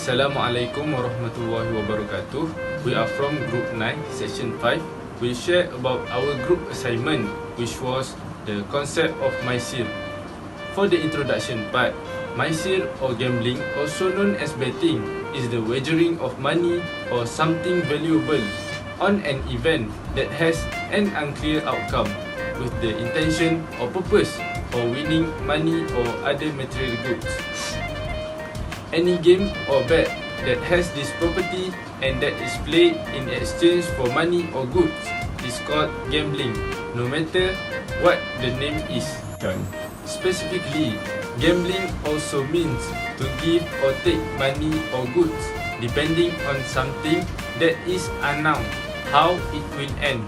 Assalamualaikum warahmatullahi wabarakatuh. We are from Group 9, Section 5. We share about our group assignment, which was the concept of Maysir. For the introduction part, Maysir or gambling, also known as betting, is the wagering of money or something valuable on an event that has an unclear outcome with the intention or purpose for winning money or other material goods. Any game or bet that has this property and that is played in exchange for money or goods is called gambling, no matter what the name is. Specifically, gambling also means to give or take money or goods depending on something that is unknown how it will end.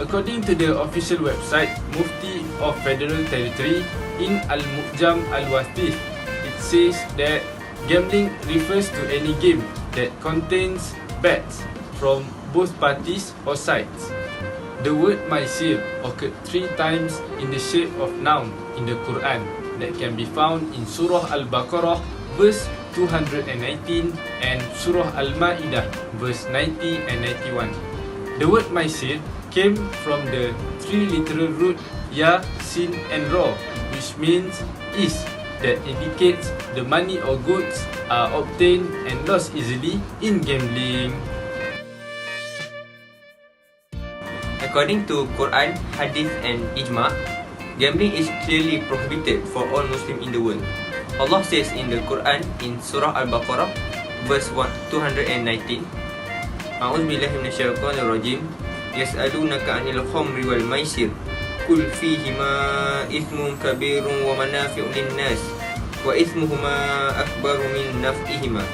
According to the official website Mufti of Federal Territory in Al-Mu'jam Al-Wathith, it says that gambling refers to any game that contains bets from both parties or sides. The word Maysir occurred 3 times in the shape of noun in the Quran that can be found in Surah Al-Baqarah verse 219 and Surah Al-Ma'idah verse 90 and 91. The word Maysir came from the 3 literal root Ya, Sin and Ra, which means is, that indicates the money or goods are obtained and lost easily in gambling. According to Quran, Hadith and Ijma', gambling is clearly prohibited for all Muslims in the world. Allah says in the Quran in Surah Al-Baqarah verse 219, A'udzubillahi minasyaitonirrajim, Yas'alunaka 'anil khamri wal maisir, Qul fihima ithmun kabirun wa manafi'un linnas wa ithmuhuma akbaru min naf'ihima.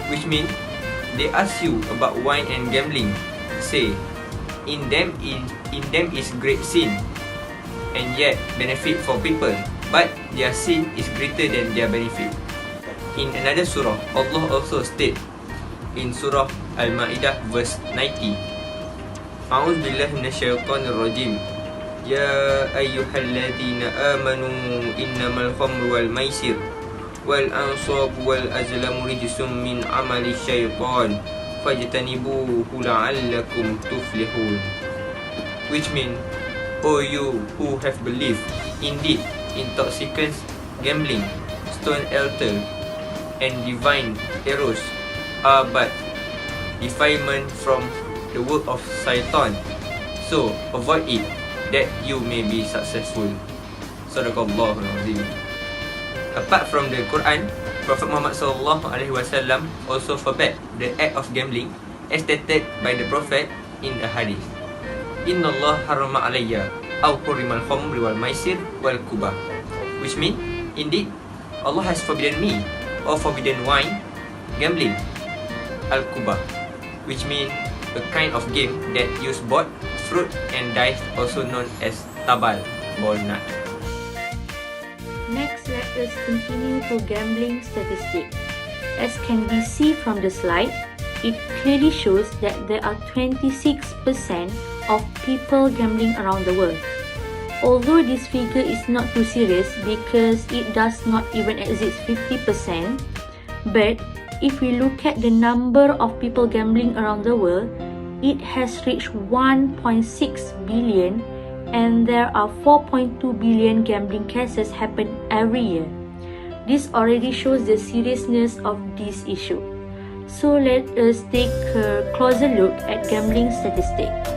Which means, they ask you about wine and gambling. Say, in them is great sin, and yet benefit for people, but their sin is greater than their benefit. In another surah, Allah also state in Surah Al-Ma'idah verse 90, A'udzubillahi minasyaitonirrajim, Ya ayyuhalladzina amanu innamal khamru wal maisir wal ansabu wal azlamu rijsum min amali syaitan fajtanibuhu la'allakum tuflihun. Which means, O you who have believed, indeed intoxicants, gambling, stone altar and divine arrows are but defilement from the work of Satan, so avoid it, that you may be successful. Sadaqallahul Azim. Apart from the Quran, Prophet Muhammad SAW also forbade the act of gambling as stated by the Prophet in a hadith. Inna Allah harama alayya aw hurimal khamri wal maisir wal kubah. Which means, indeed, Allah has forbidden me or forbidden wine, gambling, al-kubah, which means a kind of game that use board, fruit and dice, also known as tabal, ball nut. Next, let us continue to gambling statistics. As can be seen from the slide, it clearly shows that there are 26% of people gambling around the world. Although this figure is not too serious because it does not even exceed 50%, but if we look at the number of people gambling around the world, it has reached 1.6 billion and there are 4.2 billion gambling cases happen every year. This already shows the seriousness of this issue. So let us take a closer look at gambling statistics.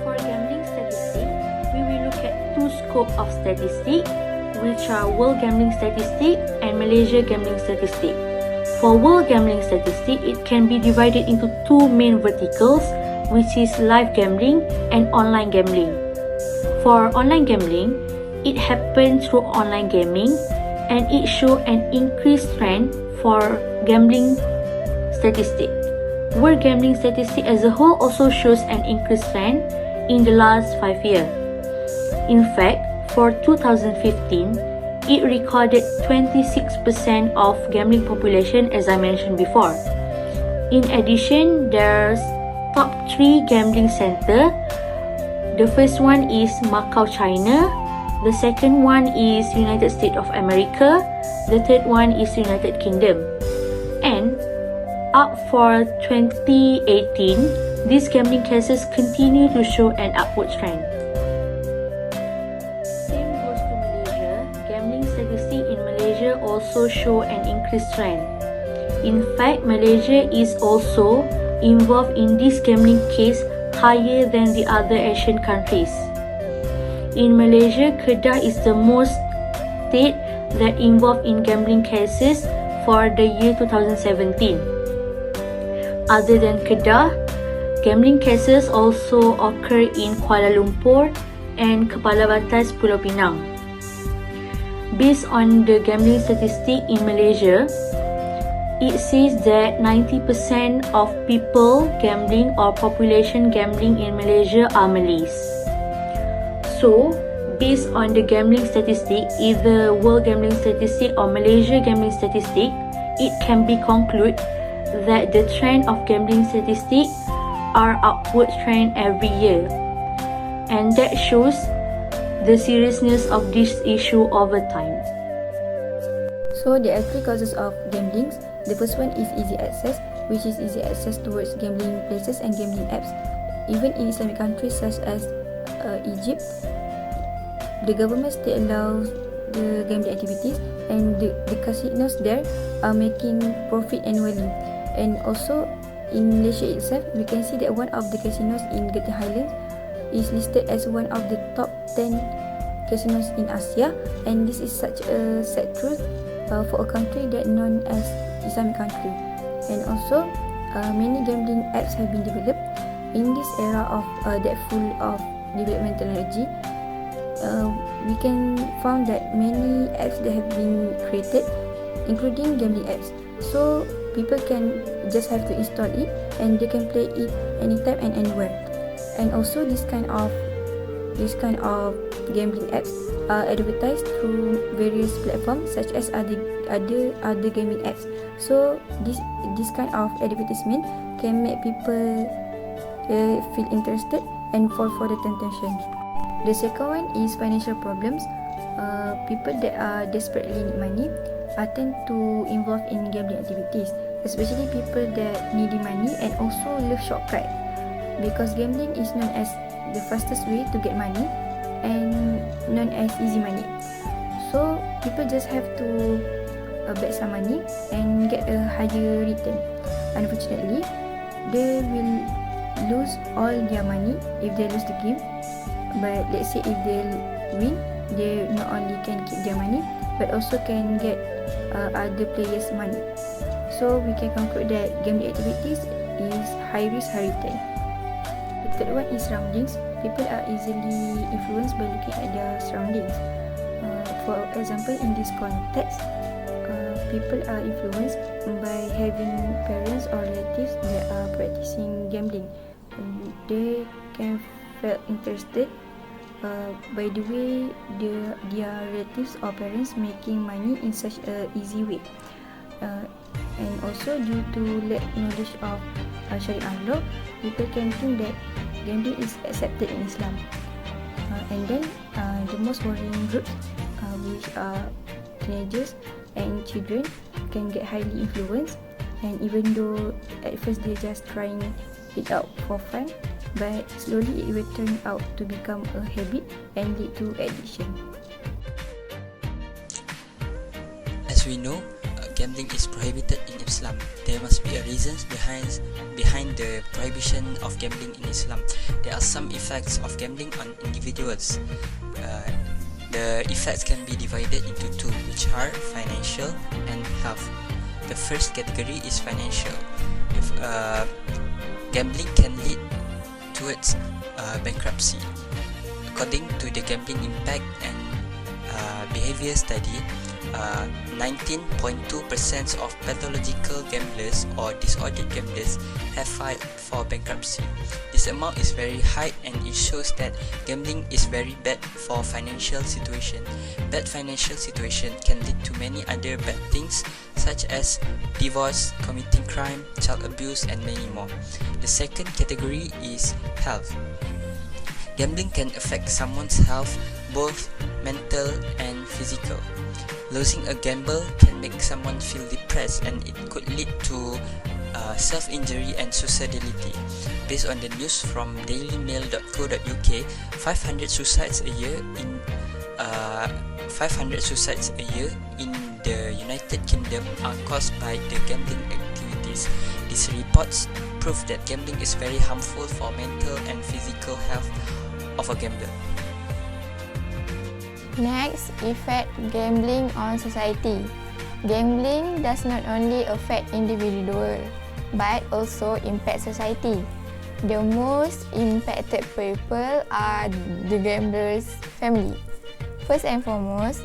For gambling statistics, we will look at 2 scopes of statistics, which are World Gambling Statistics and Malaysia Gambling Statistics. For world gambling statistics, it can be divided into 2 main verticals, which is live gambling and online gambling. For online gambling, it happens through online gaming and it shows an increased trend for gambling statistics. World gambling statistics as a whole also shows an increased trend in the last 5 years. In fact, for 2015, it recorded 26% of gambling population, as I mentioned before. In addition, there's top 3 gambling center. The first one is Macau, China. The second one is United States of America. The third one is United Kingdom. up for 2018, these gambling cases continue to show an upward trend. Same goes to Malaysia. Gambling statistics in Malaysia also show an increased trend. In fact, Malaysia is also involved in this gambling case higher than the other Asian countries. In Malaysia, Kedah is the most state that involved in gambling cases for the year 2017. Other than Kedah, gambling cases also occur in Kuala Lumpur and Kepala Batas Pulau Pinang. Based on the gambling statistic in Malaysia, it says that 90% of people gambling or population gambling in Malaysia are Malays. So, based on the gambling statistic, either World Gambling Statistic or Malaysia Gambling Statistic, it can be concluded that the trend of gambling statistics are upward trend every year. And that shows the seriousness of this issue over time. So there are three causes of gambling. The first one is easy access, which is easy access towards gambling places and gambling apps. Even in Islamic countries such as Egypt, the government still allows the gambling activities, and the casinos there are making profit annually. And also in Malaysia itself, we can see that one of the casinos in Genting Highlands is listed as one of the top 10 casinos in Asia, and this is such a sad truth for a country that known as Islamic country. And also many gambling apps have been developed in this era of that full of development technology. We can find that many apps that have been created, including gambling apps. So people can just have to install it and they can play it anytime and anywhere. And also this kind of gambling apps are advertised through various platforms such as other gaming apps. So this kind of advertisement can make people feel interested and fall for the temptation. The second one is financial problems. People that are desperately need money tend to involve in gambling activities, especially people that need money and also love shortcut, because gambling is known as the fastest way to get money and known as easy money. So people just have to bet some money and get a higher return. Unfortunately, they will lose all their money if they lose the game. But let's say if they win, they not only can keep their money but also can get other players' money. So we can conclude that gambling activities is high risk, high return. The third one is surroundings. People are easily influenced by looking at their surroundings. For example, in this context, people are influenced by having parents or relatives that are practicing gambling. They can feel interested by the way their relatives or parents making money in such a easy way, and also due to lack knowledge of Sharia law, people can think that gambling is accepted in Islam. And then the most worrying groups, which are teenagers and children, can get highly influenced, and even though at first they're just trying it out for fun, but slowly it will turn out to become a habit and lead to addiction. As we know, gambling is prohibited in Islam. There must be a reason behind the prohibition of gambling in Islam. There are some effects of gambling on individuals. The effects can be divided into two, which are financial and health. The first category is financial. Gambling can lead towards bankruptcy. According to the Gambling Impact and Behavior Study, 19.2% of pathological gamblers or disordered gamblers have filed for bankruptcy. This amount is very high, and it shows that gambling is very bad for financial situation. Bad financial situation can lead to many other bad things such as divorce, committing crime, child abuse, and many more. The second category is health. Gambling can affect someone's health, both mental and physical. Losing a gamble can make someone feel depressed, and it could lead to self-injury and suicidality. Based on the news from dailymail.co.uk, 500 suicides a year in 500 suicides a year in the United Kingdom are caused by the gambling activities. These reports prove that gambling is very harmful for mental and physical health of a gambler. Next, effect gambling on society. Gambling does not only affect individual but also impact society. The most impacted people are the gambler's family. First and foremost,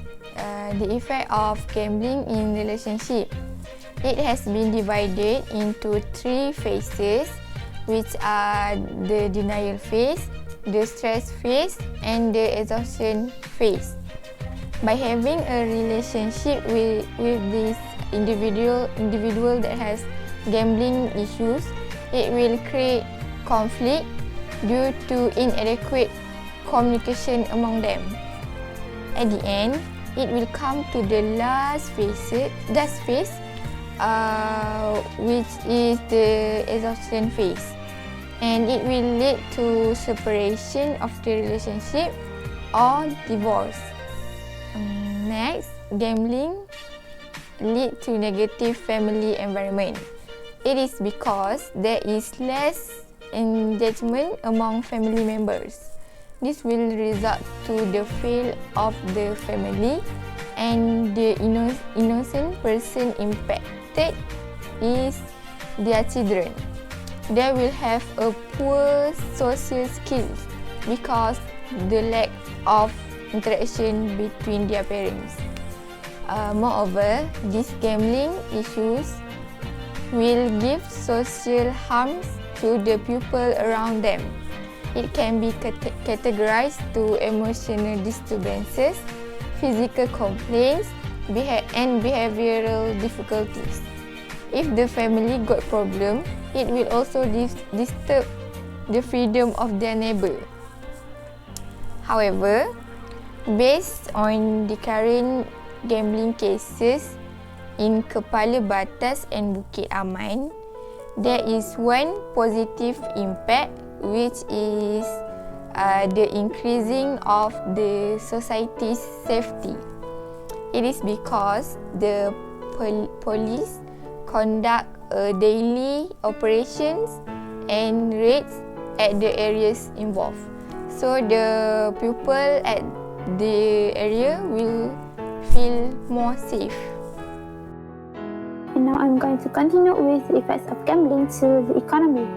the effect of gambling in relationship. It has been divided into 3 phases, which are the denial phase, the stress phase, and the exhaustion phase. By having a relationship with this individual that has gambling issues, it will create conflict due to inadequate communication among them. At the end, it will come to the last phase, which is the exhaustion phase, and it will lead to separation of the relationship or divorce. Next, gambling lead to negative family environment. It is because there is less engagement among family members. This will result to the fail of the family, and the innocent person impacted is their children. They will have a poor social skills because the lack of interaction between their parents. Moreover, these gambling issues will give social harms to the people around them. It can be categorized to emotional disturbances, physical complaints, and behavioral difficulties. If the family got problem, it will also disturb the freedom of their neighbor. However, based on the current gambling cases in Kepala Batas and Bukit Aman, there is one positive impact, which is the increasing of the society's safety. It is because the police conduct daily operations and raids at the areas involved. So the people at the area will feel more safe. And now I'm going to continue with the effects of gambling to the economy.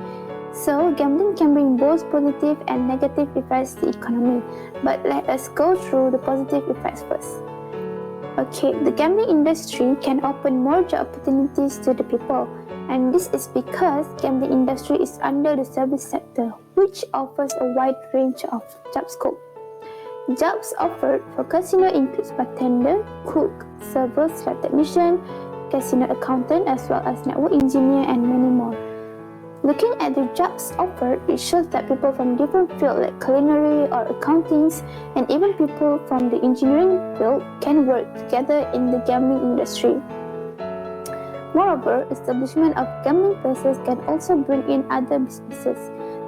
So, gambling can bring both positive and negative effects to the economy, but let us go through the positive effects first. Okay, the gambling industry can open more job opportunities to the people, and this is because gambling industry is under the service sector, which offers a wide range of job scope. Jobs offered for casino includes bartender, cook, servers, lab technician, casino accountant, as well as network engineer and many more. Looking at the jobs offered, it shows that people from different fields like culinary or accountings, and even people from the engineering field can work together in the gambling industry. Moreover, establishment of gambling places can also bring in other businesses.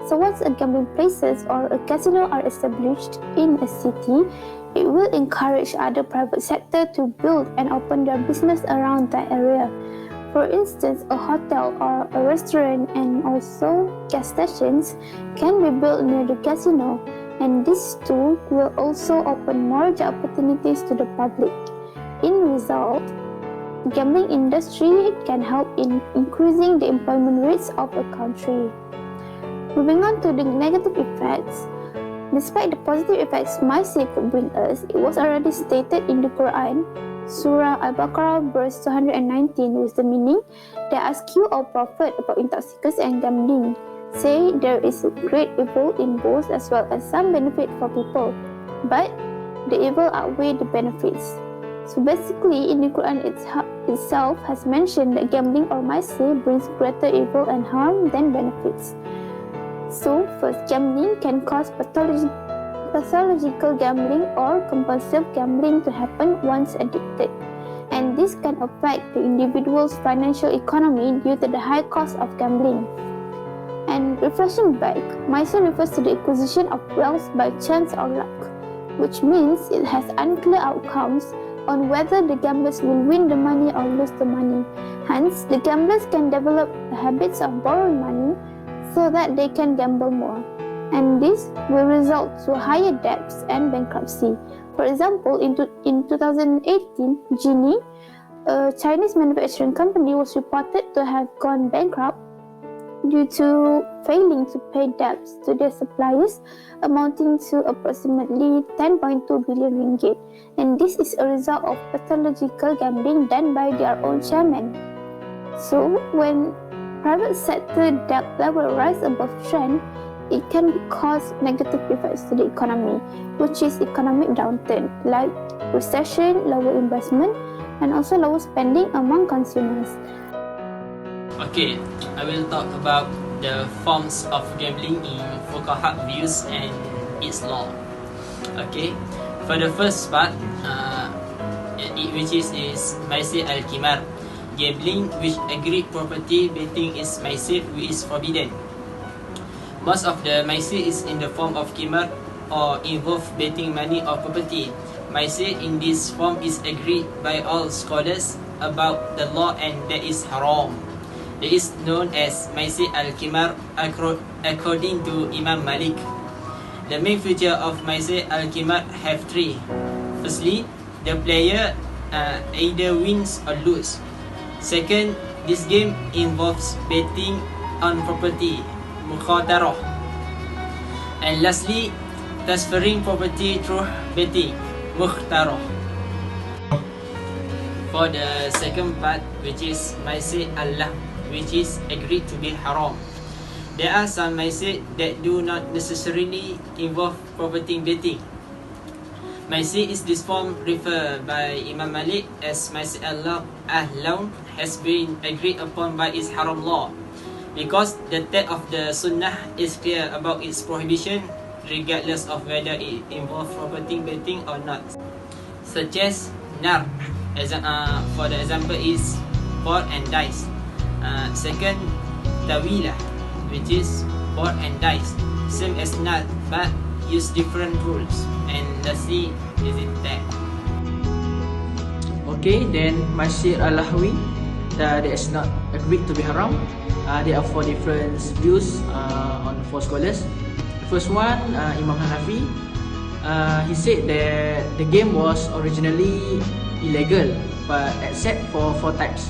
So once a gambling places or a casino are established in a city, it will encourage other private sector to build and open their business around that area. For instance, a hotel or a restaurant and also gas stations can be built near the casino, and this too will also open more job opportunities to the public. In result, gambling industry can help in increasing the employment rates of a country. Moving on to the negative effects. Despite the positive effects Maysir could bring us, it was already stated in the Quran, Surah Al-Baqarah verse 219, with the meaning, "They ask you, O Prophet, about intoxicants and gambling. Say, there is a great evil in both as well as some benefit for people, but the evil outweigh the benefits." So basically, in the Quran itself has mentioned that gambling or Maysir brings greater evil and harm than benefits. So first, gambling can cause pathological gambling or compulsive gambling to happen once addicted. and this can affect the individual's financial economy due to the high cost of gambling. And refreshing back, Maysir refers to the acquisition of wealth by chance or luck, which means it has unclear outcomes on whether the gamblers will win the money or lose the money. Hence, the gamblers can develop the habits of borrowing money so that they can gamble more. And this will result to higher debts and bankruptcy. For example, in 2018, Genie, a Chinese manufacturing company, was reported to have gone bankrupt due to failing to pay debts to their suppliers amounting to approximately 10.2 billion ringgit. And this is a result of pathological gambling done by their own chairman. So, when private sector debt level rise above trend, it can cause negative effects to the economy, which is economic downturn, like recession, lower investment, and also lower spending among consumers. Okay, I will talk about the forms of gambling in Fuqaha views and its law. Okay, for the first part, which is Maysir al-Qimar, gambling which agreed property betting is Maysir, which is forbidden. Most of the Maysir is in the form of Qimar or involve betting money or property. Maysir in this form is agreed by all scholars about the law and that is haram. It is known as Maysir al-Qimar according to Imam Malik. The main feature of Maysir al-Qimar have three. Firstly, the player either wins or lose. Second, this game involves betting on property, mukhatarah. And lastly, transferring property through betting, mukhtarah. For the second part, which is Maysir Allah, which is agreed to be haram. There are some Maysir that do not necessarily involve property betting. Maysir is this form referred by Imam Malik as Maysir Allah Ahlam has been agreed upon by its haram law, because the text of the Sunnah is clear about its prohibition regardless of whether it involves property betting or not. Such as nar, for the example is board and dice. Second, tawilah, which is board and dice, same as nar but use different rules. And lastly, is it tag. Okay, then Maysir al-Lahwi, that is not agreed to be haram. There are four different views on four scholars. The first one, Imam Hanafi, he said that the game was originally illegal, but except for four types,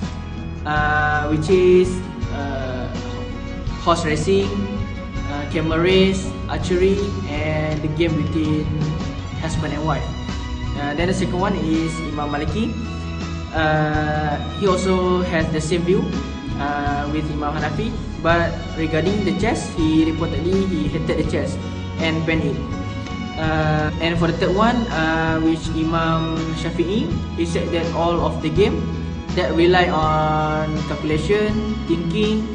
which is horse racing, camel race, archery, and the game between husband and wife. Then the second one is Imam Maliki. He also has the same view with Imam Hanafi, but regarding the chess, he reportedly hated the chess and banned it. And for the third one, which Imam Shafi'i, he said that all of the game that rely on calculation, thinking,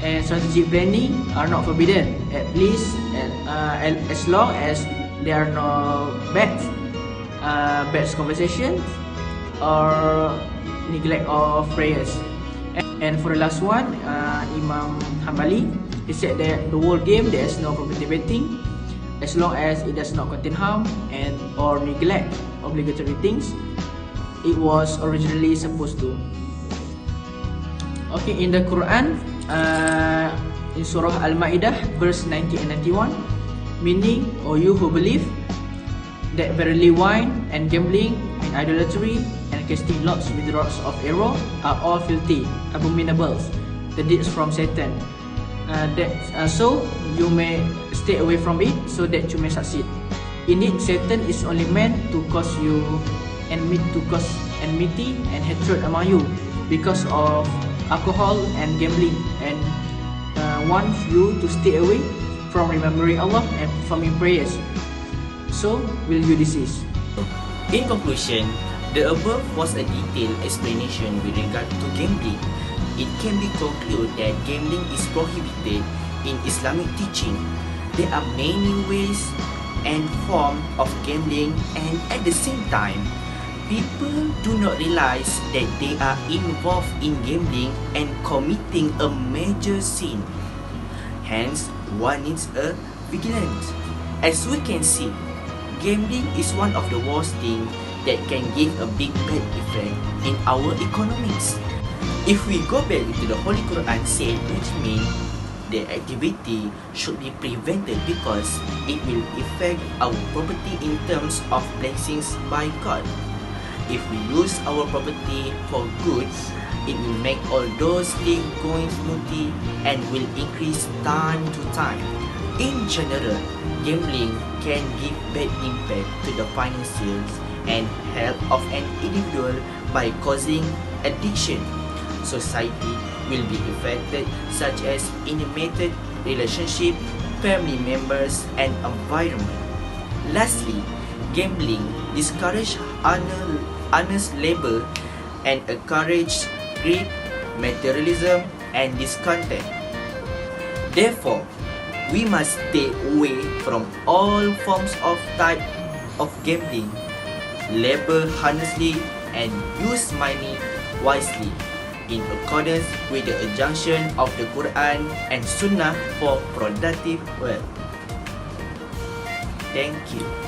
and strategic planning are not forbidden, at least as long as there are no bad conversations or neglect of prayers. And for the last one, Imam Hanbali, he said that the whole game there is no property betting as long as it does not contain harm and or neglect obligatory things it was originally supposed to. Okay, in the Quran, in Surah Al-Ma'idah, verse 90 and 91, meaning, O you who believe, that verily wine and gambling and idolatry and casting lots with rods of arrow are all filthy, abominables, the deeds from Satan. So you may stay away from it so that you may succeed. Indeed, Satan is only meant to cause enmity and hatred among you because of alcohol and gambling, and wants you to stay away from remembering Allah and performing prayers. So will you desist? In conclusion, the above was a detailed explanation with regard to gambling. It can be concluded that gambling is prohibited in Islamic teaching. There are many ways and forms of gambling, and at the same time, People do not realize that they are involved in gambling and committing a major sin. Hence, one needs a vigilance. As we can see, gambling is one of the worst things that can give a big bad effect in our economics. If we go back to the Holy Quran said, which means the activity should be prevented because it will affect our property in terms of blessings by God. If we use our property for goods, it will make all those things going smoothly and will increase time to time. In general, gambling can give bad impact to the finances and health of an individual by causing addiction. Society will be affected, such as intimate relationship, family members, and environment. Lastly, gambling discourages honest labor and encourages greed, materialism, and discontent. Therefore, we must stay away from all forms of type of gambling, labor honestly, and use money wisely in accordance with the injunction of the Quran and Sunnah for productive wealth. Thank you.